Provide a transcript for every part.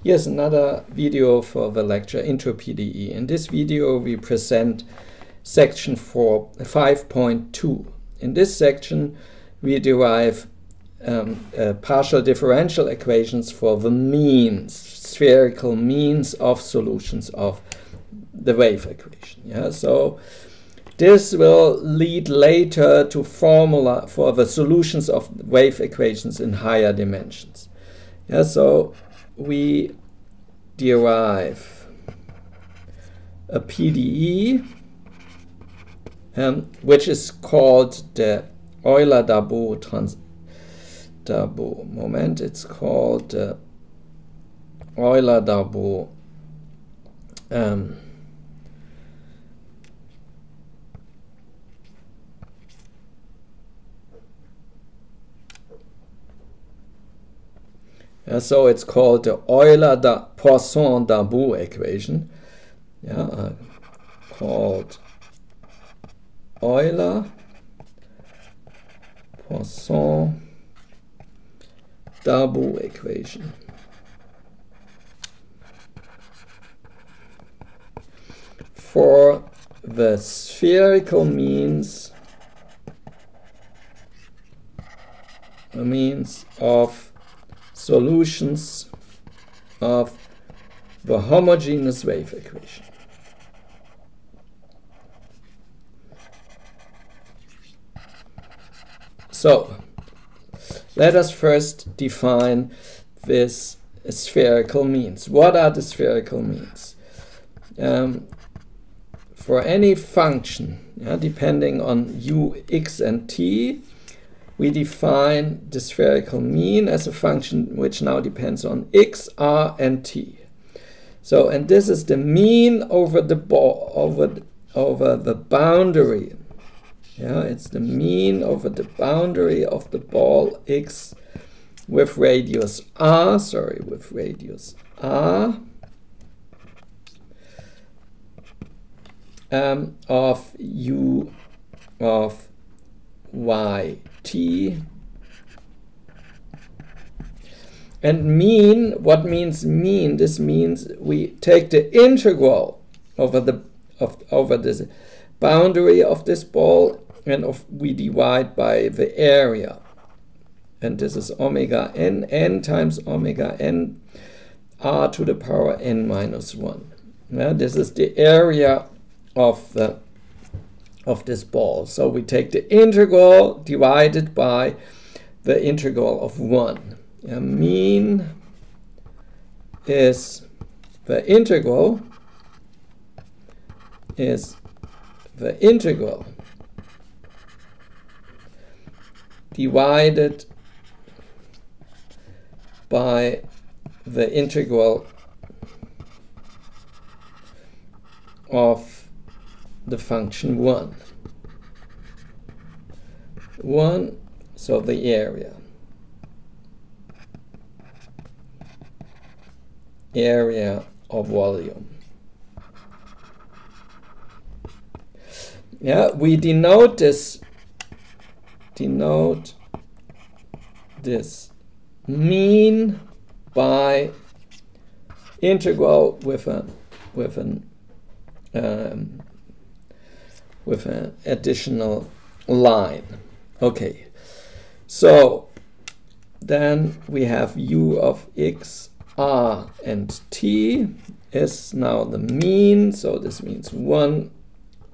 Here's another video for the lecture intropde. In this video we present section 5.2. In this section we derive partial differential equations for the means, spherical means of solutions of the wave equation. Yeah, so this will lead later to formula for the solutions of wave equations in higher dimensions. Yeah, so we derive a PDE, which is called the Euler-Darboux moment. It's called the Euler-Darboux so it's called the Euler-Poisson-Darboux equation. Called Euler-Poisson-Darboux equation. For the spherical means of solutions of the homogeneous wave equation. So let us first define this spherical means. What are the spherical means? For any function, depending on u, x, and t, we define the spherical mean as a function which now depends on x, r, and t. So, and this is the mean over the ball, over the boundary. It's the mean over the boundary of the ball x with radius r. Of u of y t. And mean, what means mean? This means we take the integral over this boundary of this ball, and we divide by the area. And this is omega n times omega n r to the power n minus 1. This is the area of this ball. So we take the integral divided by the integral of 1. Mean is the integral divided by the integral of the function 1, so the area of volume. We denote this mean by integral with an additional line. Okay, so then we have u of x, r, and t is now the mean. So this means 1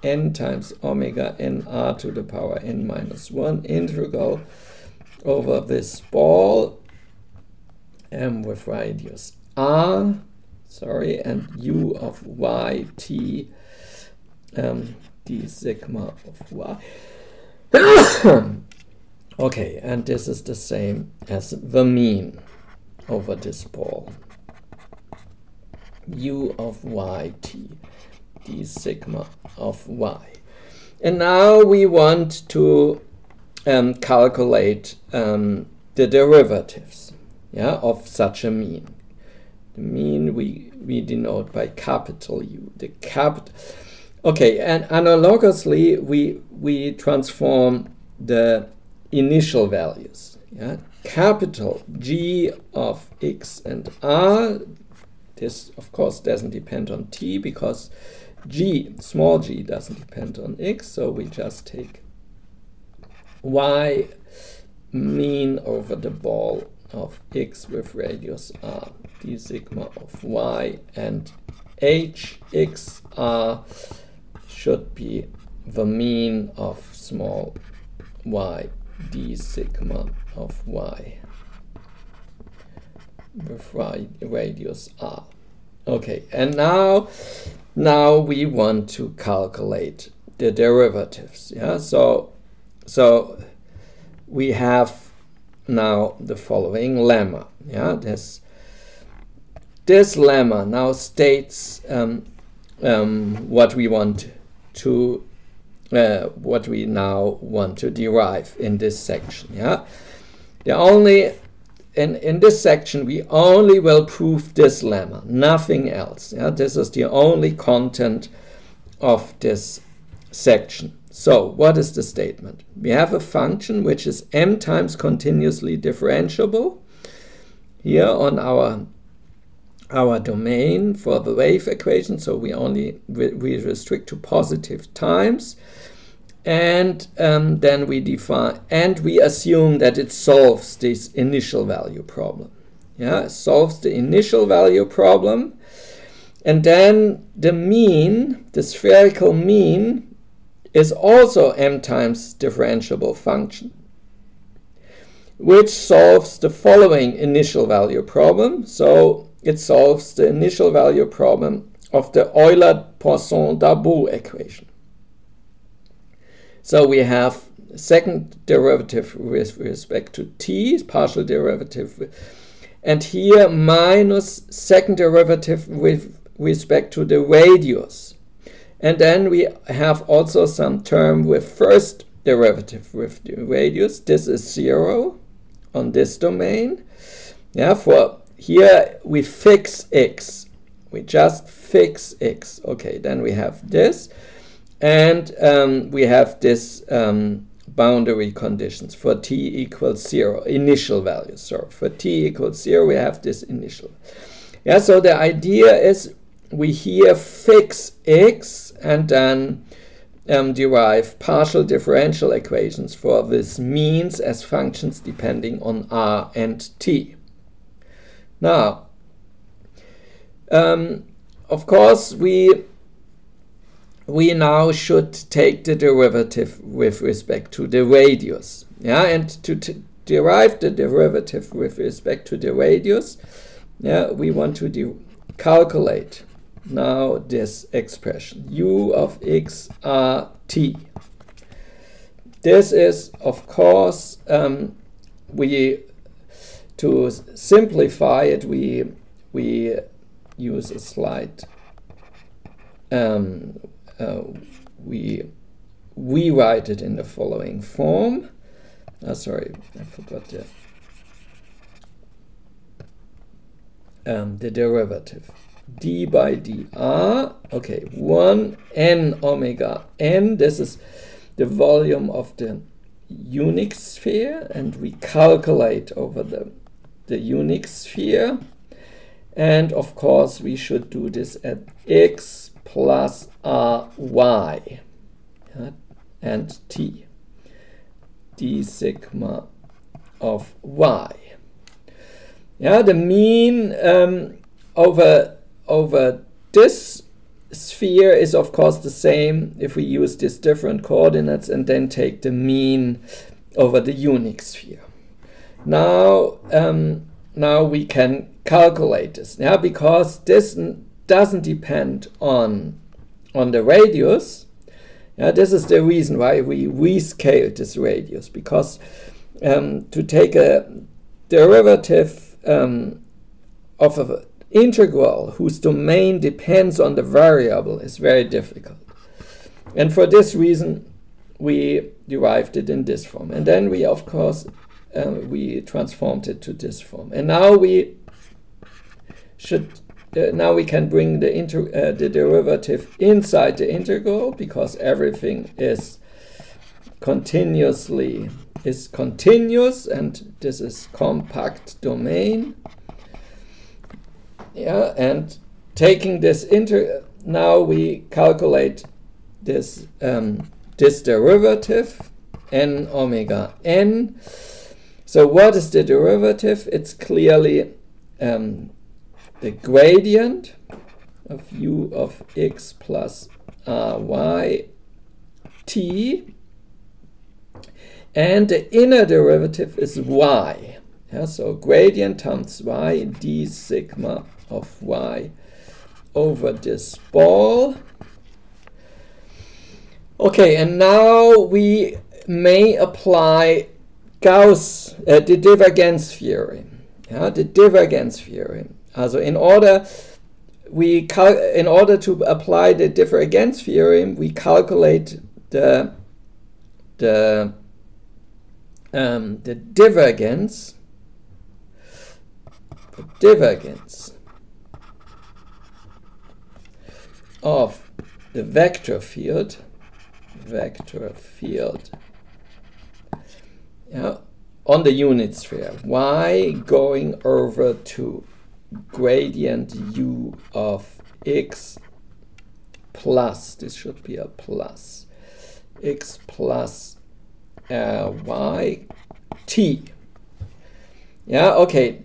n times omega n r to the power n minus 1 integral over this ball m with radius r, and u of y t d sigma of y. Okay, and this is the same as the mean over this ball, u of y t d sigma of y. And now we want to calculate the derivatives of such a mean. The mean we denote by capital U. Okay, and analogously we transform the initial values. Capital G of x and r This, of course, doesn't depend on t because g, small g, doesn't depend on x. So we just take y mean over the ball of x with radius r, d sigma of y, and h x r should be the mean of small y, d sigma of y with radius r. Okay, and now we want to calculate the derivatives. Yeah, so we have now the following lemma. Yeah, this lemma now states what we want to what we now want to derive in this section. Yeah, in this section we only will prove this lemma, nothing else. Yeah, this is the only content of this section. So what is the statement? We have a function which is m times continuously differentiable here on our domain for the wave equation. So we restrict to positive times, and then we define and we assume that it solves this initial value problem. Yeah, it solves the initial value problem, and then the mean, the spherical mean, is also m times differentiable function, which solves the following initial value problem. So it solves the initial value problem of the Euler-Poisson-Darboux equation. So we have second derivative with respect to t, partial derivative, and here minus second derivative with respect to the radius. And then we have also some term with first derivative with the radius. This is 0 on this domain. Yeah, for here we fix x. We just fix x. Okay, then we have this. And we have this boundary conditions for t equals 0, initial values. So for t equals 0, we have this initial. Yeah, so the idea is we here fix x and then derive partial differential equations for this means as functions depending on r and t. Now, of course, we now should take the derivative with respect to the radius. Yeah, and to derive the derivative with respect to the radius, yeah, we want to calculate now this expression u of x r t. This is, of course, to simplify it, we use a slide. We rewrite it in the following form. Sorry, I forgot the derivative. D by dr, okay, 1 n omega n, this is the volume of the unit sphere, and we calculate over the unit sphere. And of course we should do this at x plus ry and t, d sigma of y. Yeah, the mean over this sphere is of course the same if we use these different coordinates and then take the mean over the unit sphere. Now we can calculate this, yeah, because this doesn't depend on the radius. Yeah, this is the reason why we rescaled this radius, because to take a derivative of an integral whose domain depends on the variable is very difficult. And for this reason, we derived it in this form. And then we, of course, we transformed it to this form. And now we can bring the derivative inside the integral, because everything is continuous, and this is compact domain. Yeah, and taking this now we calculate this this derivative n omega n. So what is the derivative? It's clearly the gradient of u of x plus ry t, and the inner derivative is y. Yeah, so gradient times y d sigma of y over this ball. Okay, and now we may apply Gauss, the divergence theorem. Yeah, the divergence theorem. Also in order to apply the divergence theorem, we calculate the divergence of the vector field, yeah, on the unit sphere, y going over to gradient u of x plus, this should be a plus, x plus y t. Yeah, okay.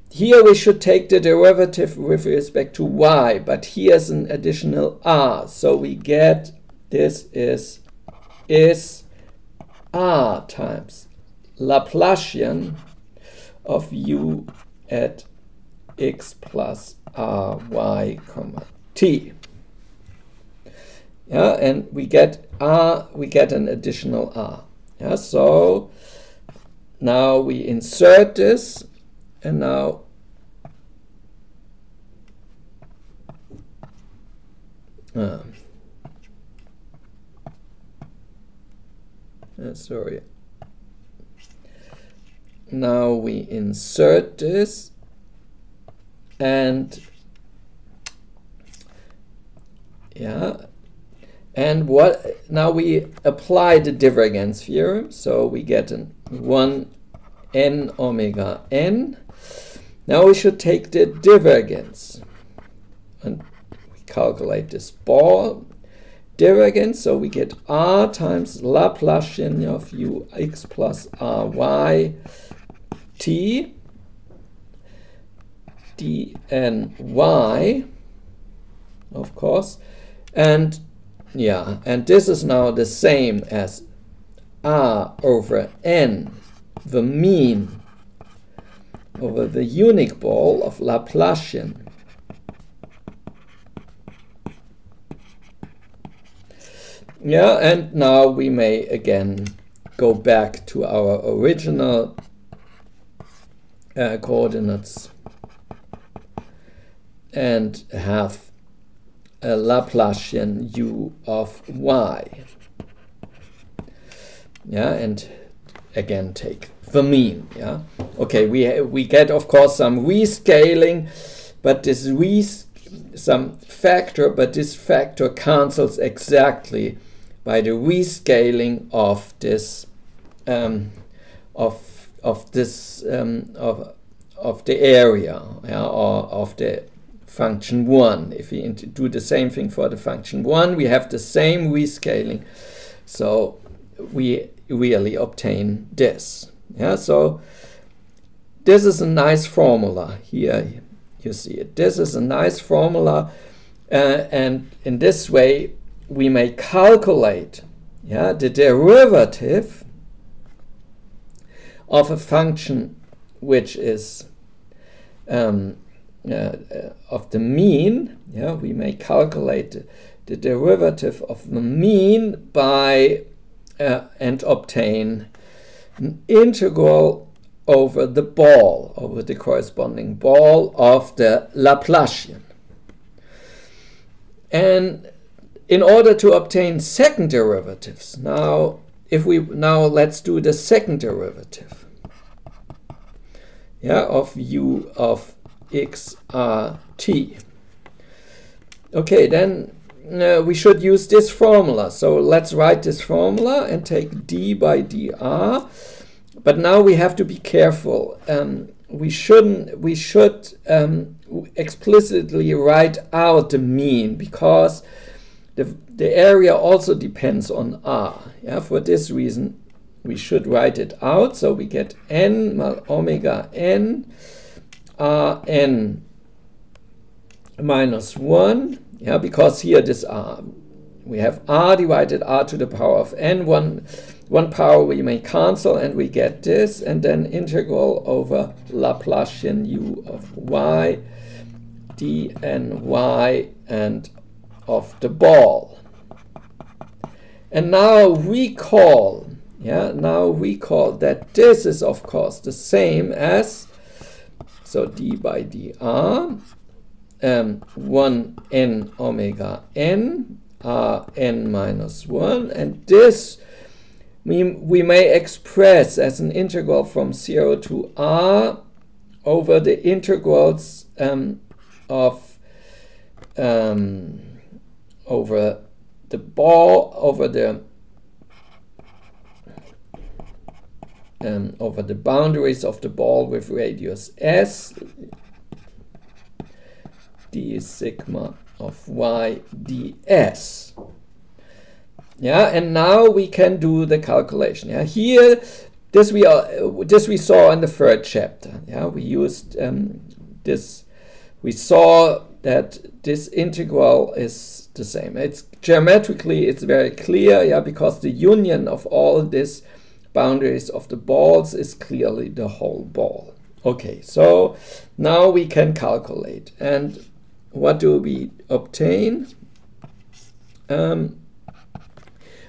Here we should take the derivative with respect to y, but here's an additional r. So we get this is r times Laplacian of u at x plus ry comma t. Yeah, and we get r, we get an additional r. Yeah, so now we insert this, and now sorry. Now we insert this, and yeah, and what now we apply the divergence theorem, so we get an 1 n omega n. Now we should take the divergence, and we calculate this ball divergence, so we get r times Laplacian of u x plus ry t dny, of course, and yeah, and this is now the same as r over n, the mean over the unique ball of Laplacian. Yeah, and now we may again go back to our original coordinates and have a Laplacian u of y. Yeah, and again take the mean. Yeah, okay, we get of course some rescaling, but this some factor, but this factor cancels exactly by the rescaling of this of the area, yeah, or of the function 1. If we do the same thing for the function 1, we have the same rescaling, so we really obtain this. Yeah, so this is a nice formula here. You see it. This is a nice formula, and in this way we may calculate, yeah, the derivative of a function which is of the mean. Yeah, we may calculate the derivative of the mean by and obtain an integral over the ball, over the corresponding ball of the Laplacian. And in order to obtain second derivatives, now let's do the second derivative, yeah, of u of x r t. Okay, then we should use this formula. So let's write this formula and take d by dr. But now we have to be careful. We should explicitly write out the mean, because the area also depends on r. Yeah, for this reason we should write it out. So we get n mal omega n Rn minus 1. Yeah, because here this r, we have r divided r to the power of n. One power we may cancel, and we get this, and then integral over Laplacian u of y dny and of the ball. And now recall, that this is of course the same as, so d by dr, 1 n omega n Rn minus 1, and this we may express as an integral from 0 to r over the integrals of over the ball, over the boundaries of the ball with radius s, d sigma of y ds. Yeah, and now we can do the calculation. Yeah, here this we saw in the third chapter. Yeah, we used this. We saw that this integral is the same. It's geometrically it's very clear. Yeah, because the union of all these boundaries of the balls is clearly the whole ball. Okay, so now we can calculate. And what do we obtain?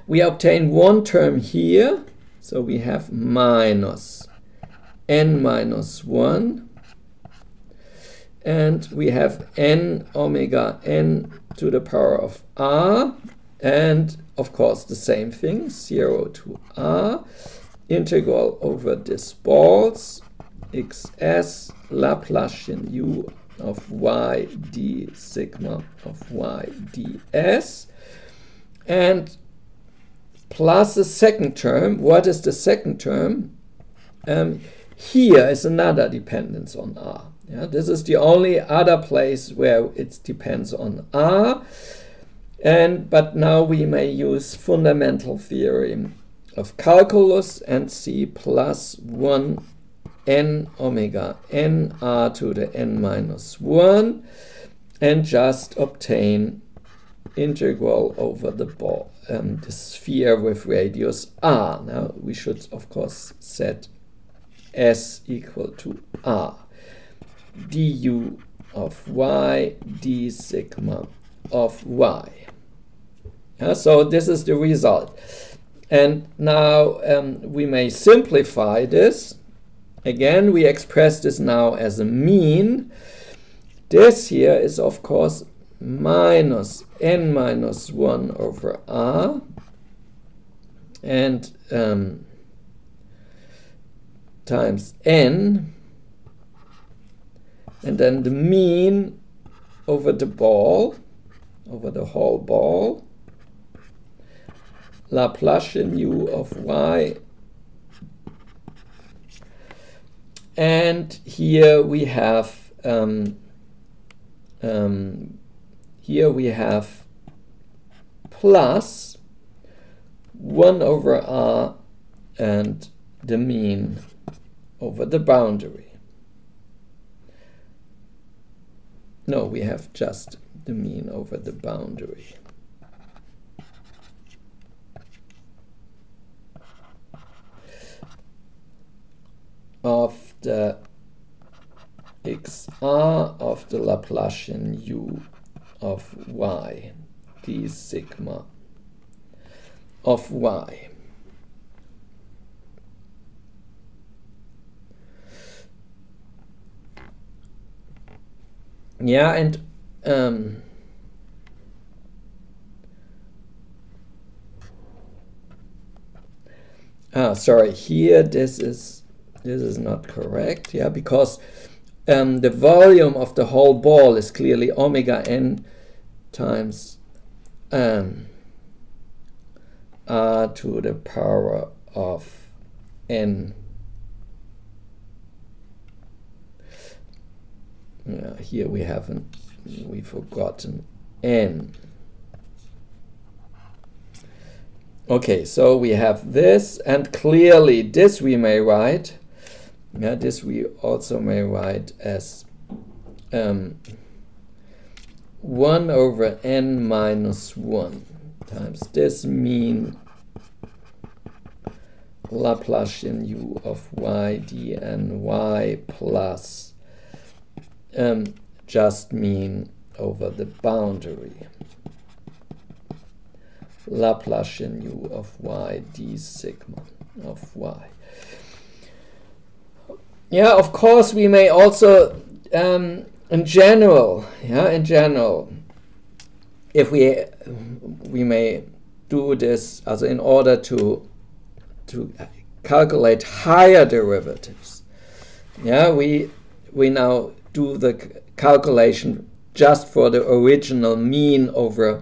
We obtain one term here, so we have minus n minus 1, and we have n omega n to the power of r, and of course the same thing, 0 to r, integral over this balls, xs Laplacian u of y d sigma of y ds, and plus the second term. What is the second term? Here is another dependence on r. Yeah, this is the only other place where it depends on r. But now we may use fundamental theorem of calculus and see plus 1 n omega n r to the n minus 1, and just obtain integral over the ball, the sphere with radius r. Now we should of course set s equal to r, du of y d sigma of y. So this is the result. And now we may simplify this. Again, we express this now as a mean. This here is of course minus n minus 1 over r, and times n, and then the mean over the ball, over the whole ball, Laplacian u of y, and here we have plus 1 over r and the mean over the boundary. No, we have just the mean over the boundary. Of the xr of the Laplacian u of y d sigma of y. Yeah, and sorry, here this is not correct. Yeah, because the volume of the whole ball is clearly omega n times r to the power of n here we forgotten n. Okay, so we have this, and clearly this we may write, this we also may write as 1 over n minus 1 times this mean Laplacian u of y dny plus just mean over the boundary Laplacian u of y d sigma of y. Yeah, of course we may also in general, if we may do this as in order to calculate higher derivatives. Yeah, we now do the calculation just for the original mean over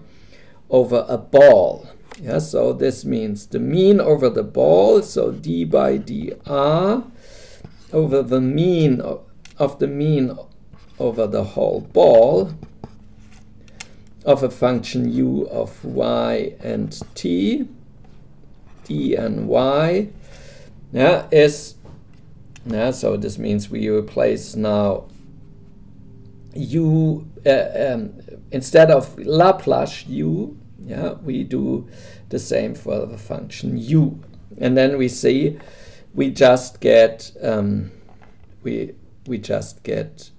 a ball. Yeah, so this means the mean over the ball, so d by dr over the mean of the mean over the whole ball of a function u of y and t, d and y, is, so this means we replace now u, instead of Laplace u, we do the same for the function u. And then we see we just get, we just get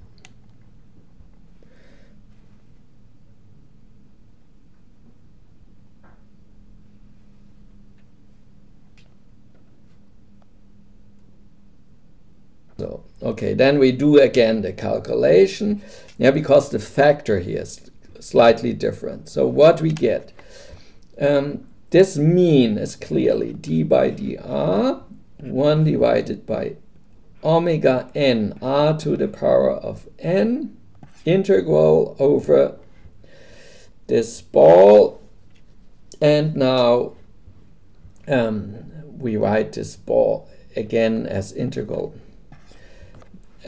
so, okay, then we do again the calculation, because the factor here is slightly different. So what we get, this mean is clearly d by dr, 1 divided by omega n r to the power of n, integral over this ball, and now we write this ball again as integral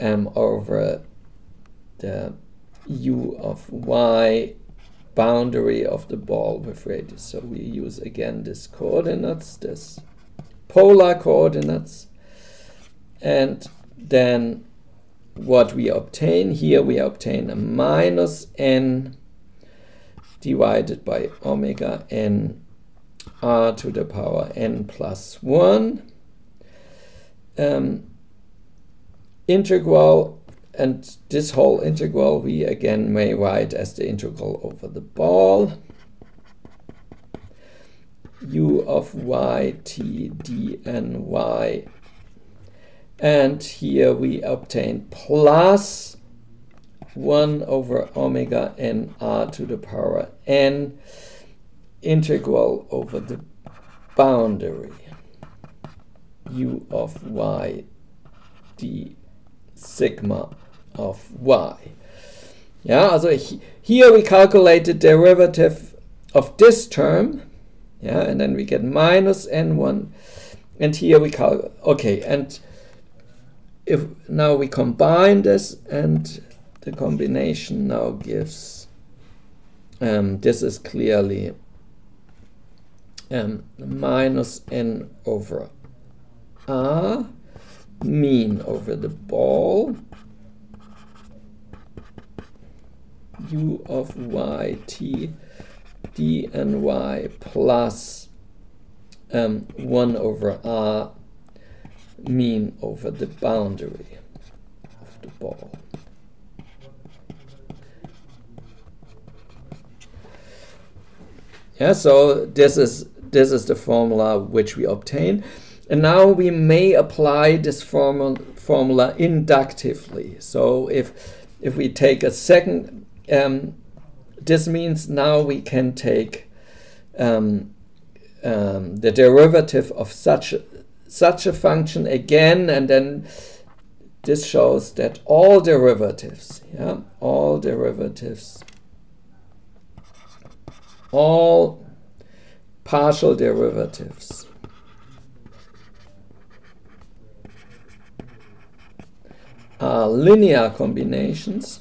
over the u of y boundary of the ball with radius. So we use again this coordinates, this polar coordinates, and then what we obtain here, we obtain a minus n divided by omega n r to the power n plus 1 integral, and this whole integral we again may write as the integral over the ball u of y t d n y, and here we obtain plus 1 over omega n r to the power n integral over the boundary u of y d sigma of y. So here we calculate the derivative of this term, and then we get minus n1, and here we calculate, okay, and if now we combine this, and the combination now gives, this is clearly minus n over r, mean over the ball, u of y t d and y plus 1 over r, mean over the boundary of the ball. So this is the formula which we obtain. And now we may apply this formula inductively. So if we take a second, this means now we can take the derivative of such a function again, and then this shows that all derivatives, all partial derivatives are linear combinations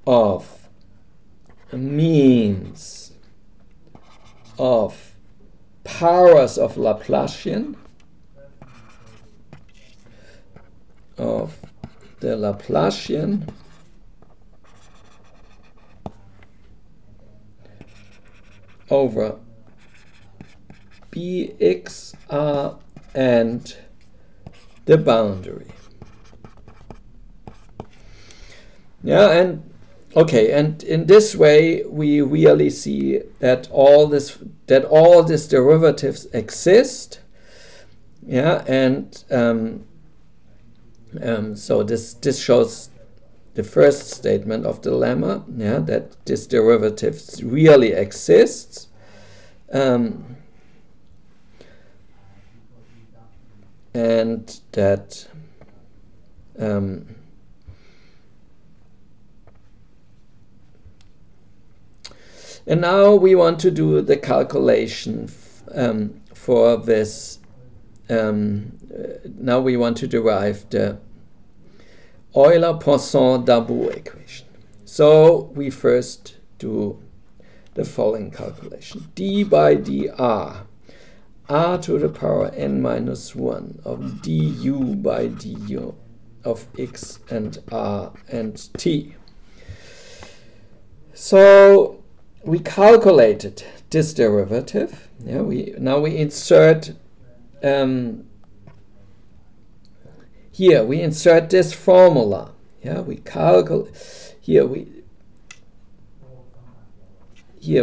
of means of powers of Laplacian of the Laplacian over Bx are and the boundary. Yeah, and okay, and in this way we really see that all these derivatives exist. Yeah, and so this shows the first statement of the lemma. Yeah, that this derivative really exists. And that and now we want to do the calculation for this. Now we want to derive the Euler-Poisson-Darboux equation. So we first do the following calculation. d by dr, r to the power n minus 1 of du by du of x and r and t. So we calculated this derivative. Yeah, now we insert here we insert this formula. Yeah, we calculate here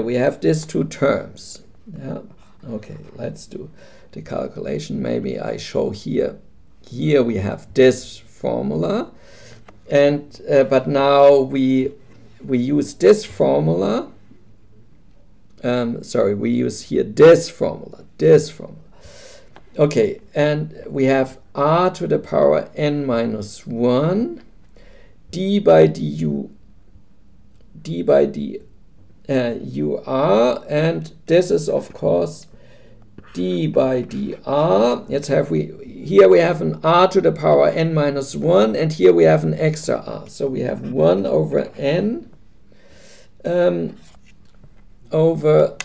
we have these two terms. Yeah. Okay, let's do the calculation. Maybe I show here. Here we have this formula, and but now we use this formula. Sorry, we use here this formula. Okay, and we have r to the power n minus 1 d by du ur, and this is of course d by dr. Here we have an r to the power n minus 1, and here we have an extra r. So we have 1 over n over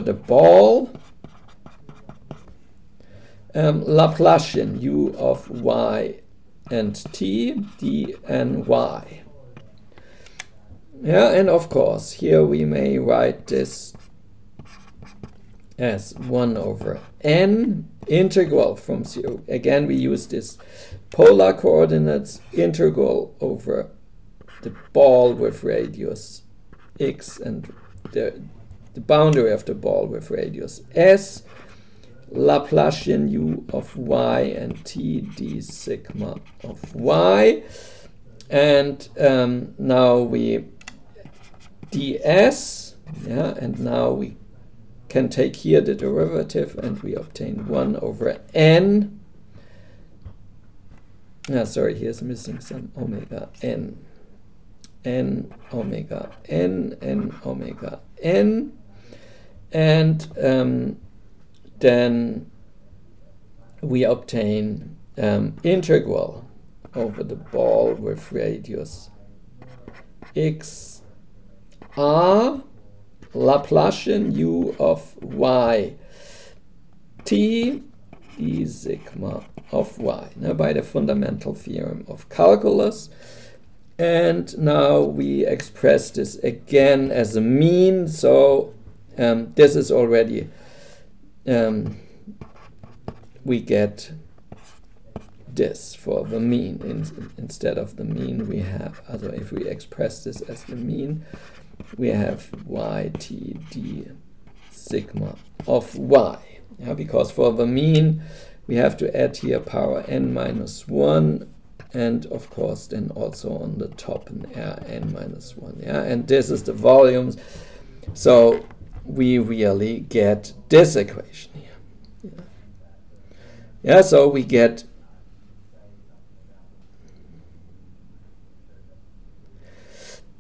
the ball Laplacian u of y and t dny. Yeah, and of course here we may write this as 1 over n integral from 0. Again, we use this polar coordinates integral over the ball with radius x and the boundary of the ball with radius s, Laplacian u of y and t d sigma of y, and now we ds, yeah, and now we can take here the derivative and we obtain 1 over n. Sorry, here's missing some omega n omega n omega n, and then we obtain integral over the ball with radius x r Laplacian u of y t d sigma of y, now by the fundamental theorem of calculus. And now we express this again as a mean. So this is already we get this for the mean. Instead of the mean we have, also if we express this as the mean, we have y t d sigma of y. Yeah, because for the mean we have to add here power n minus 1, and of course then also on the top an r n minus 1. Yeah, and this is the volumes. So we really get this equation here. Yeah, so we get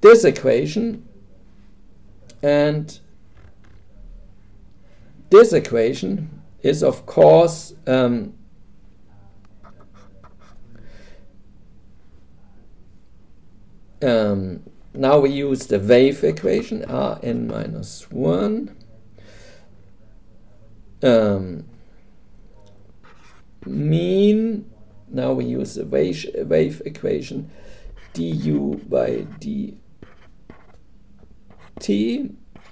this equation, and this equation is of course now we use the wave equation, Rn minus 1 mean, now we use the wave equation, du by dt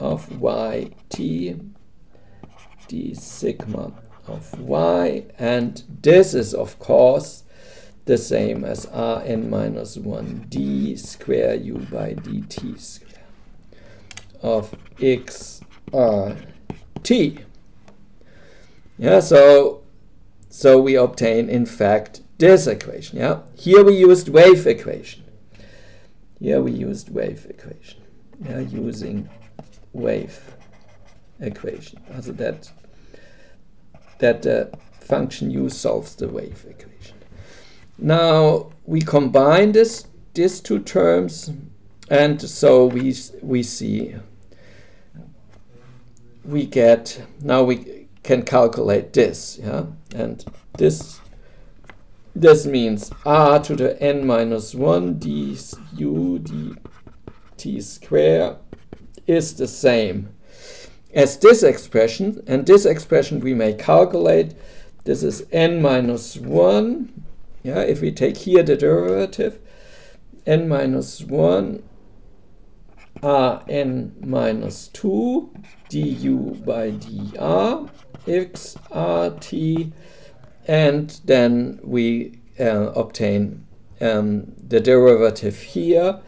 of yt d sigma of y, and this is of course the same as Rn minus 1 d square u by dt square of x t. Yeah, so we obtain in fact this equation. Yeah, here we used wave equation. Yeah, using wave equation. Also that the function u solves the wave equation. Now we combine these two terms, and so we see we get, now we can calculate this, yeah, and this means r to the n minus 1 d u dt square is the same as this expression, and this expression we may calculate. This is n minus 1, yeah, if we take here the derivative, n minus 1 Rn minus 2 du by dr x rt, and then we obtain the derivative here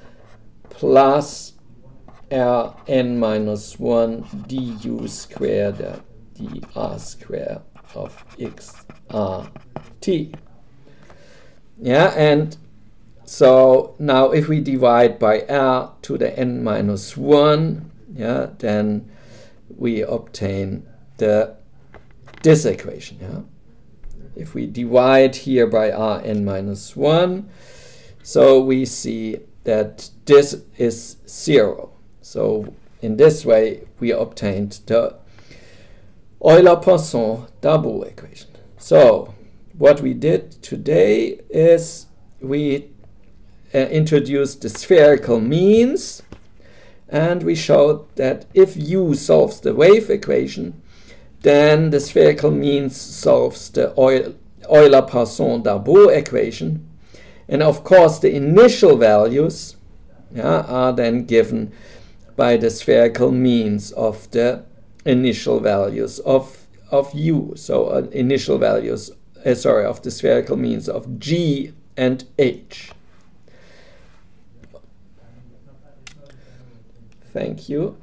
plus Rn minus 1 du squared dr square of x rt. Yeah, and so now if we divide by r to the n minus 1, yeah, then we obtain this equation. Yeah, if we divide here by Rn minus 1, so we see that this is 0. So in this way we obtained the Euler-Poisson-Darboux equation. So what we did today is we introduced the spherical means, and we showed that if u solves the wave equation, then the spherical means solves the Euler-Poisson-Darboux equation. And of course the initial values, yeah, are then given by the spherical means of the initial values of u. So initial values, of the spherical means of g and h. Thank you.